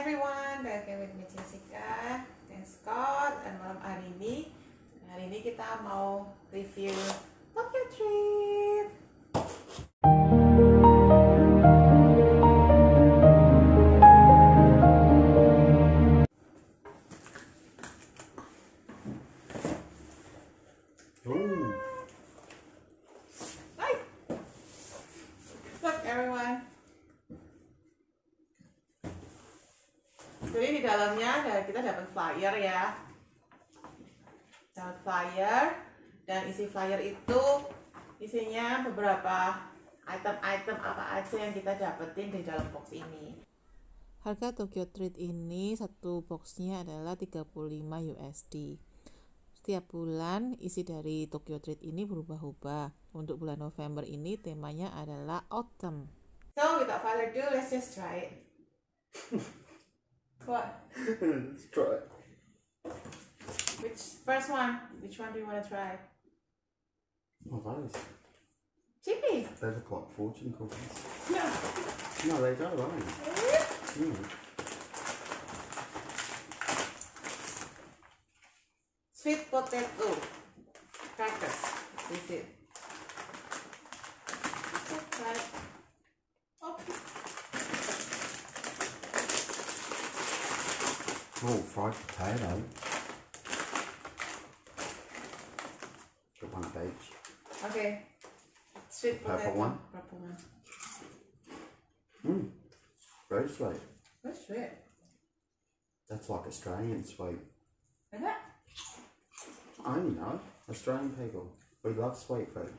everyone, back again with me Cheesecake dan Scott. Dan malam hari ini kita mau review Tokyo Treat. Look everyone. Jadi di dalamnya kita dapat flyer ya, dapat flyer, dan isi flyer itu isinya beberapa item-item apa aja yang kita dapetin di dalam box ini. Harga Tokyo Treat ini satu boxnya adalah 35 USD. Setiap bulan isi dari Tokyo Treat ini berubah-ubah. Untuk bulan November ini temanya adalah Autumn. So without further ado, let's just try it. What? Let's try it. First one? Which one do you want to try? Oh, those. Chippy. They look like fortune cookies. No. No, they do, don't they? Mm. Sweet potato crackers. This is it. Let's try it. Okay. Oh, fried potato. Got one of each. Okay. Sweet potato. Purple one. Purple one. Very sweet. Very sweet. That's like Australian sweet. Is it? I only know. Australian people. We love sweet food.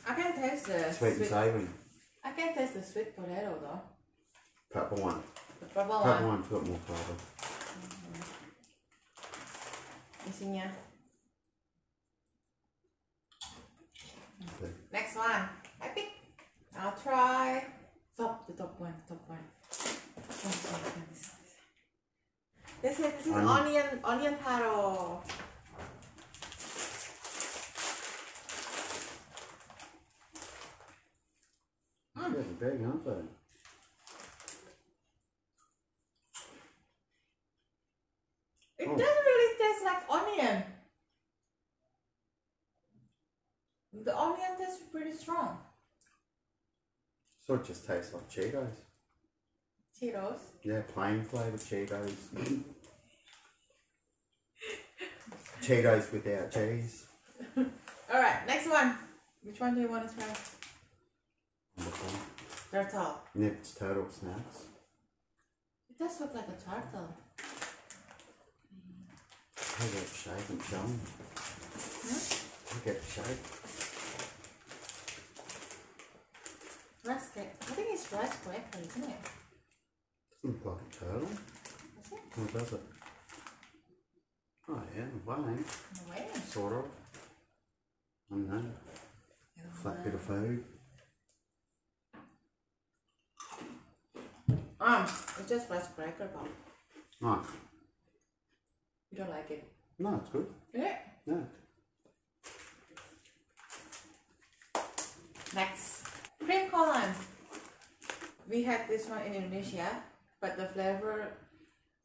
I can taste the Sweet and savoury. I can taste the sweet potato though. Purple one. The purple Purple one. one's got more flavour. Isinya. Okay. Next one. I pick. I'll try. The top one. This is onion taro. They're big, aren't they? It doesn't really taste like onion. The onion tastes pretty strong. So it just tastes like Cheetos. Cheetos. Yeah, plain flavoured Cheetos. Cheetos without cheese. Alright, next one. Which one do you want to try? Wonderful. Turtle. Yep, it's turtle snacks. It does look like a turtle. Look at the shape and showing. Look at the shape. Rice cake. I think it's rice cracker, isn't it? Doesn't look like a turtle. Is it? Or does it? Oh yeah, in a way. In a way. Sort of. I don't know. Flat bit of food. It's just rice cracker, but Nice. you don't like it. No, it's good. Yeah. No. Next, cream colon. We had this one in Indonesia, but the flavor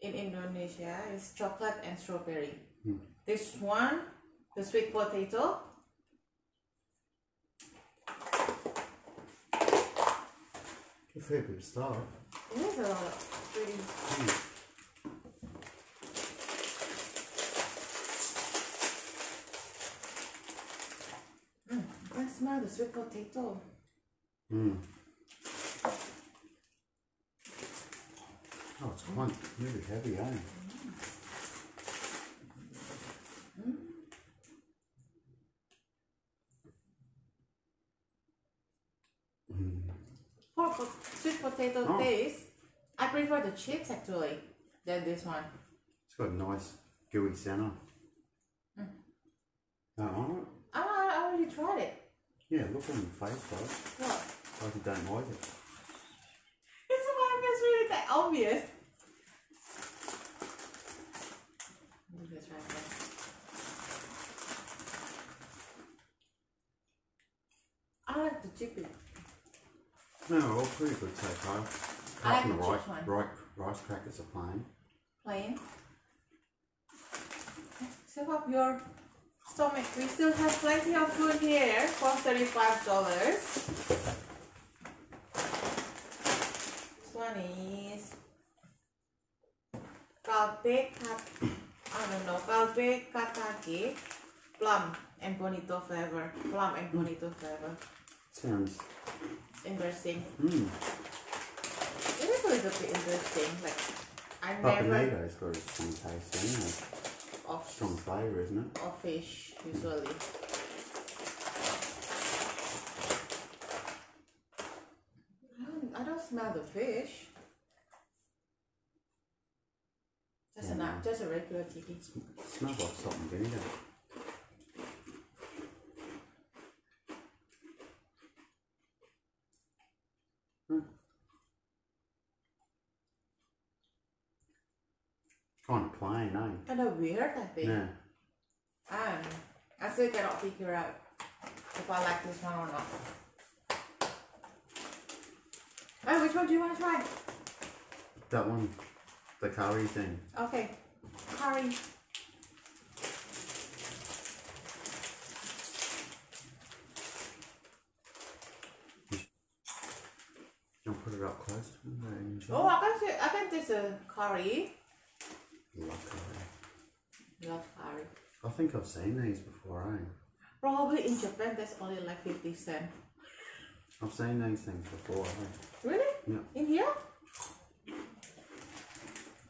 in Indonesia is chocolate and strawberry. This one, the sweet potato. A fair bit of stuff. It is a lot of pretty. You can smell the sweet potato. Oh, it's quite really heavy, eh? For sweet potato taste, I prefer the chips actually than this one. It's got a nice gooey centre. Alright. I already tried it. Yeah, look on your face, though. What? Like you don't like it. It's why it's really that obvious. Look at this right there. I like the chicken. No, all pretty good so far. Apart from the chips one. rice crackers are plain. Plain. Save up your stomach. We still have plenty of food here for $35. This one is kalbe katake, plum and bonito flavor. Plum and bonito flavor. Sounds Interesting. It is a little bit interesting. Like I never Papanado's got a strong taste, isn't it? of Strong flavour, isn't it? of fish usually. I don't smell the fish. Just a regular tiki. Smells like salt and vinegar. Kind of plain, eh? Kind of weird, I think. Yeah. I still cannot figure out if I like this one or not. Oh, which one do you want to try? That one, the curry thing. Okay, curry. You want to put it up close to me? Oh, I can taste a curry. Love curry. Love curry. I think I've seen these before, eh? Probably in Japan, that's only like 50 cents. I've seen these things before, eh? Really? Yeah. In here?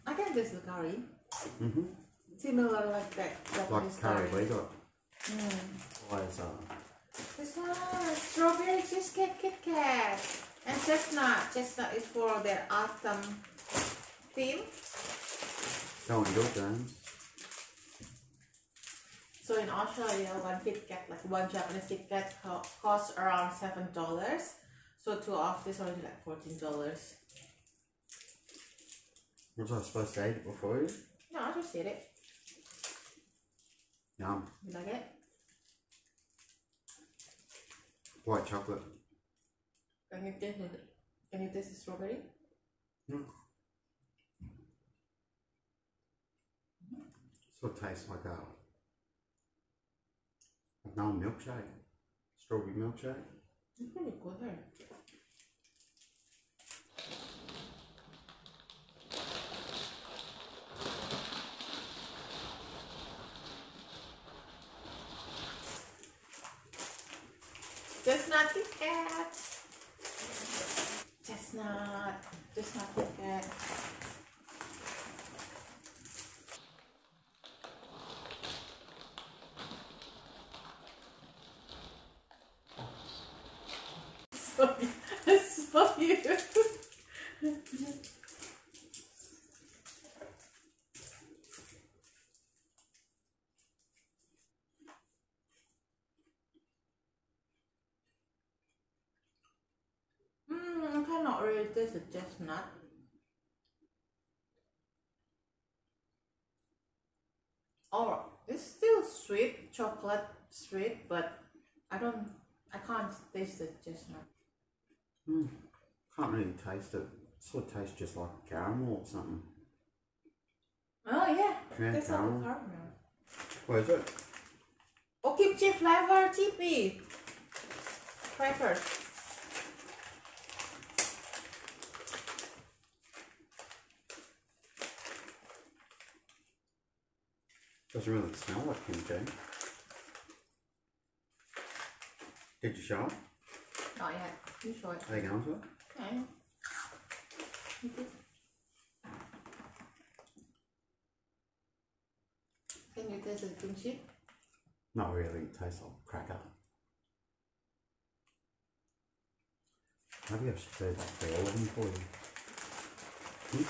I can taste the curry. Similar like that Japanese Like curry we got. Why is that? This one, strawberry cheesecake Kit Kat. And chestnut. Chestnut is for their autumn theme. Go on, your James. So in Australia, one Kit Kat, like one Japanese Kit Kat costs around $7. So two of these are only like $14. Was I supposed to eat it before you? No, I just did it. Yum. You like it? White chocolate. Can you taste it? Can you taste the strawberry? Mm. Sort of tastes like a milkshake. Strawberry milkshake. It's pretty good there. Chestnut Kit Kat. Chestnut Kit Kat. So you. I cannot really taste the chestnut. Oh, it's still sweet, chocolate sweet, but I can't taste the chestnut. Can't really taste it. Sort of tastes just like caramel or something. Oh yeah, Yeah, tastes like a caramel. caramel. What is it? Oh, kimchi flavor chippy crackers. Doesn't really smell like kimchi. Did you show it? Not yet. You show it. Are you going to it? Okay. Can you taste the kimchi? Not really. It tastes like cracker. Maybe I should do that for all of them for you.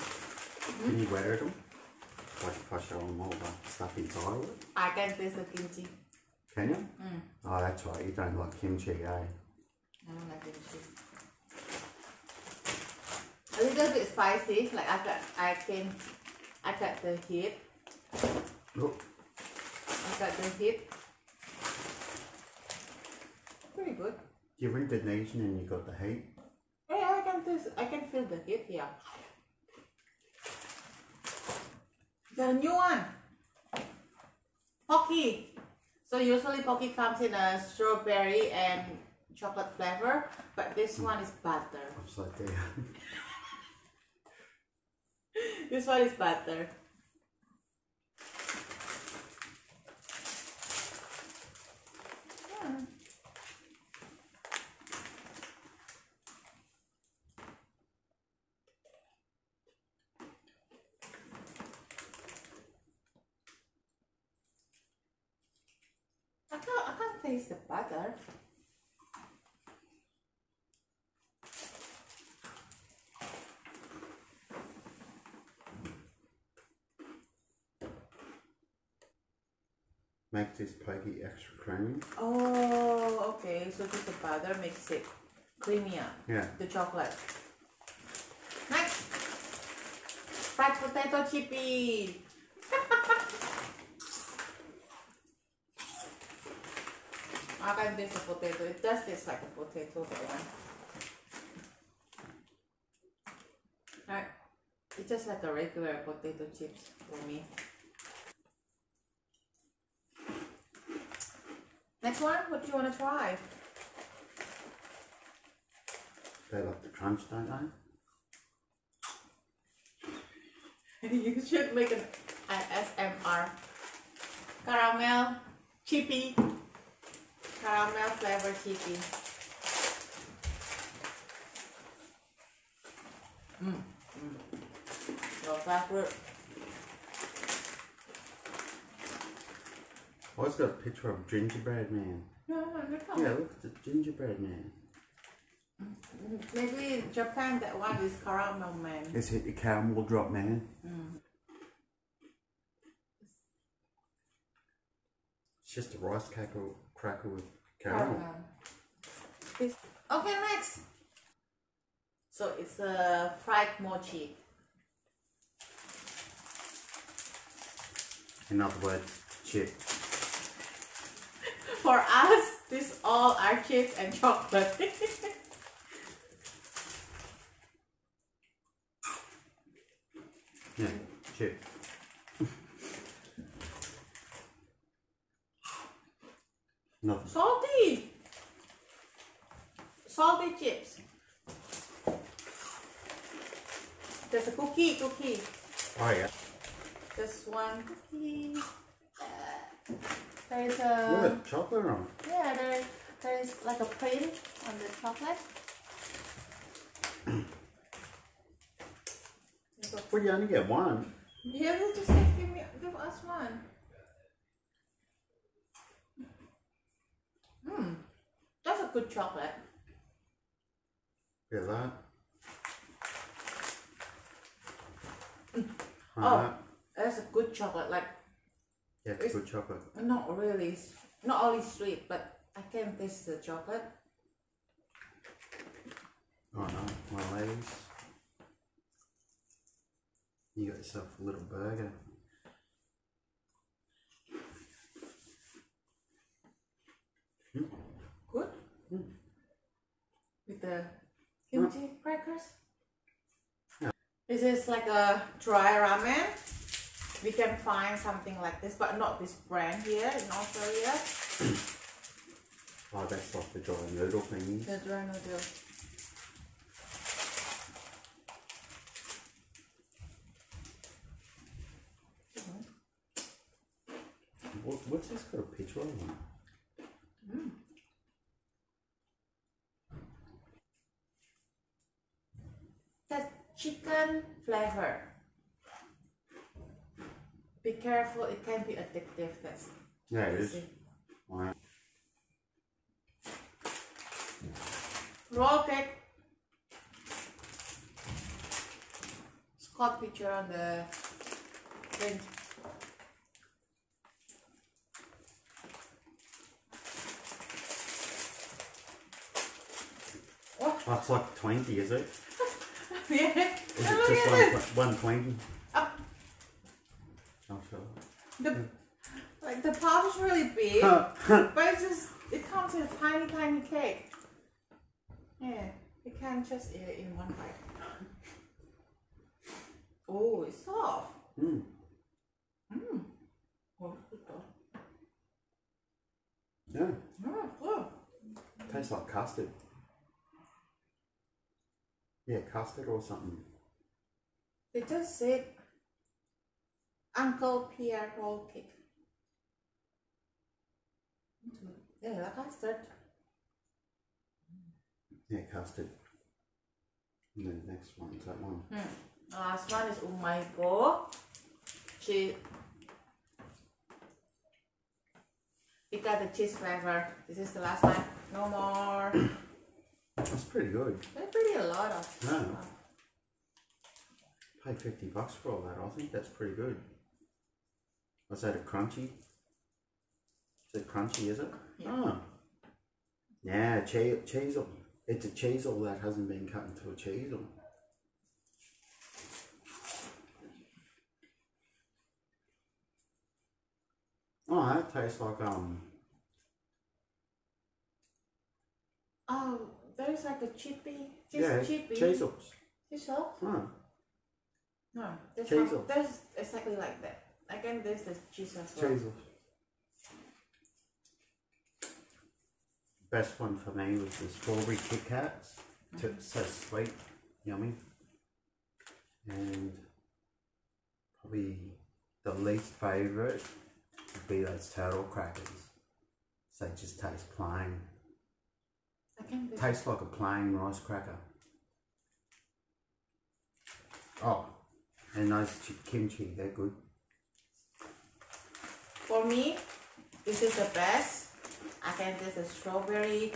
Can you wear them? Like if I show them all the stuff inside of it? I can taste the kimchi. Can you? Oh, that's right. You don't like kimchi, eh? I don't like kimchi. A little bit spicy. Like I got the heat. Look. I got the heat. Pretty good. You're Indonesian and you got the heat. Yeah, I can I can feel the heat here. Got a new one. Pocky. So usually Pocky comes in a strawberry and chocolate flavor, but this one is butter. Upside down. This one is butter. I can't taste the butter. Make this Pocky extra creamy. Oh, okay. So just the butter makes it creamier. Yeah. The chocolate. Next, fried potato chippy. I can taste the potato. It does taste like a potato, that one. Alright. It's just like a regular potato chips for me. Next one, what do you want to try? They love the crunch, don't they? You should make an ASMR. Caramel chippy. Caramel flavor chippy. Your favorite. Oh, it's got a picture of gingerbread man. No, Yeah, look at the gingerbread man. Maybe in Japan that one is caramel man. Let's hit the caramel drop, man. It's just a rice cracker with caramel. Okay, next. So it's a fried mochi. In other words, chip. For us, this all are chips and chocolate. Yeah, chip. Nothing. Salty! Salty chips. There's a cookie. Oh yeah. Just one cookie. There is a... Look at chocolate on it. Yeah, there is like a print on the chocolate. Well, you only get one. Yeah, we'll just give us one. That's a good chocolate. Look at that. Oh, that's a good chocolate. Like, yeah, it's good chocolate. not really, not only sweet, but I can taste the chocolate. Oh no, one of these. You got yourself a little burger. Good? With the kimchi crackers. Yeah. This is like a dry ramen. We can find something like this, but not this brand here in Australia. Oh, that's like the dry noodle thingies. The dry noodle. What's this got a picture on it? That's chicken flavor. Be careful, it can be addictive. That's Yeah, it is. easy. Wow. Roll cake. Scott picture on the print. Oh, it's like 20, is it? Yeah. Is Look it at just 120? Oh. Not sure. The pouch is really big, but it comes in a tiny cake. Yeah, be can just eat it in one bite. Oh, it's soft. Mm. Oh, good though. Yeah. Yeah, good. Tastes like custard. Yeah, custard or something. They just said Uncle Pierre roll cake. Yeah, like custard. Yeah, custard. And then the next one is that one. The last one is Umaiko. It got the cheese flavor. This is the last one. No more. That's pretty good. There's pretty a lot of No. stuff. Paid $50 for all that. I think that's pretty good. Was that a crunchy? Is it crunchy, is it? Yeah. Oh. Yeah, cheesel. It's a cheesel that hasn't been cut into a cheesel. Oh, that tastes like Oh, there's like a chippy. yeah, Chippy. cheesels. Cheesel? Oh, No, there's Cheesel. there's exactly like that. Again, there's the cheese as well. cheesels. Best one for me was the strawberry Kit Kats. So sweet, yummy. And probably the least favourite would be those turtle crackers. So they just taste plain. Again, there's Tastes like a plain rice cracker. Oh, and those kimchi, they're good. For me, this is the best. I can taste the strawberry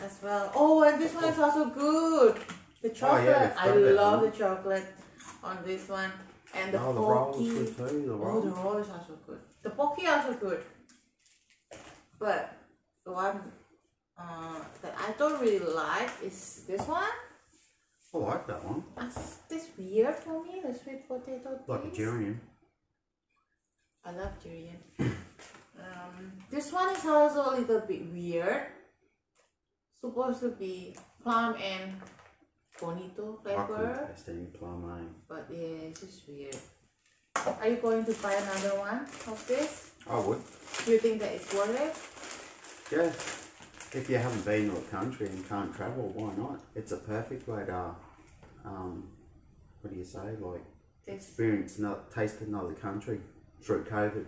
as well. Oh, and this one is also good. The chocolate. yeah, I it's got love that the chocolate on this one. And the Oh, the rolls Pocky. good too, the Oh, rolls. the roll is also good. The Pocky also good. But the one that I don't really like is this one. I like that one. It's weird for me, the sweet potato Like a taste. durian. I love durian. This one is also a little bit weird. Supposed to be plum and bonito I couldn't flavor, taste any plum, eh? but yeah, it's just weird. Are you going to buy another one of this? I would. Do you think that it's worth it? Yeah. If you haven't been to a country and can't travel, why not? It's a perfect way to, what do you say, like, experience, taste another country through COVID.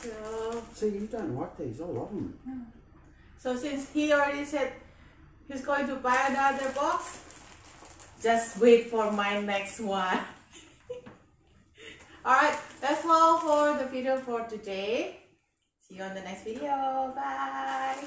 So, See, you don't like these, I love them. so since he already said he's going to buy another box, just wait for my next one. Alright, that's all for the video for today. See you on the next video. Bye.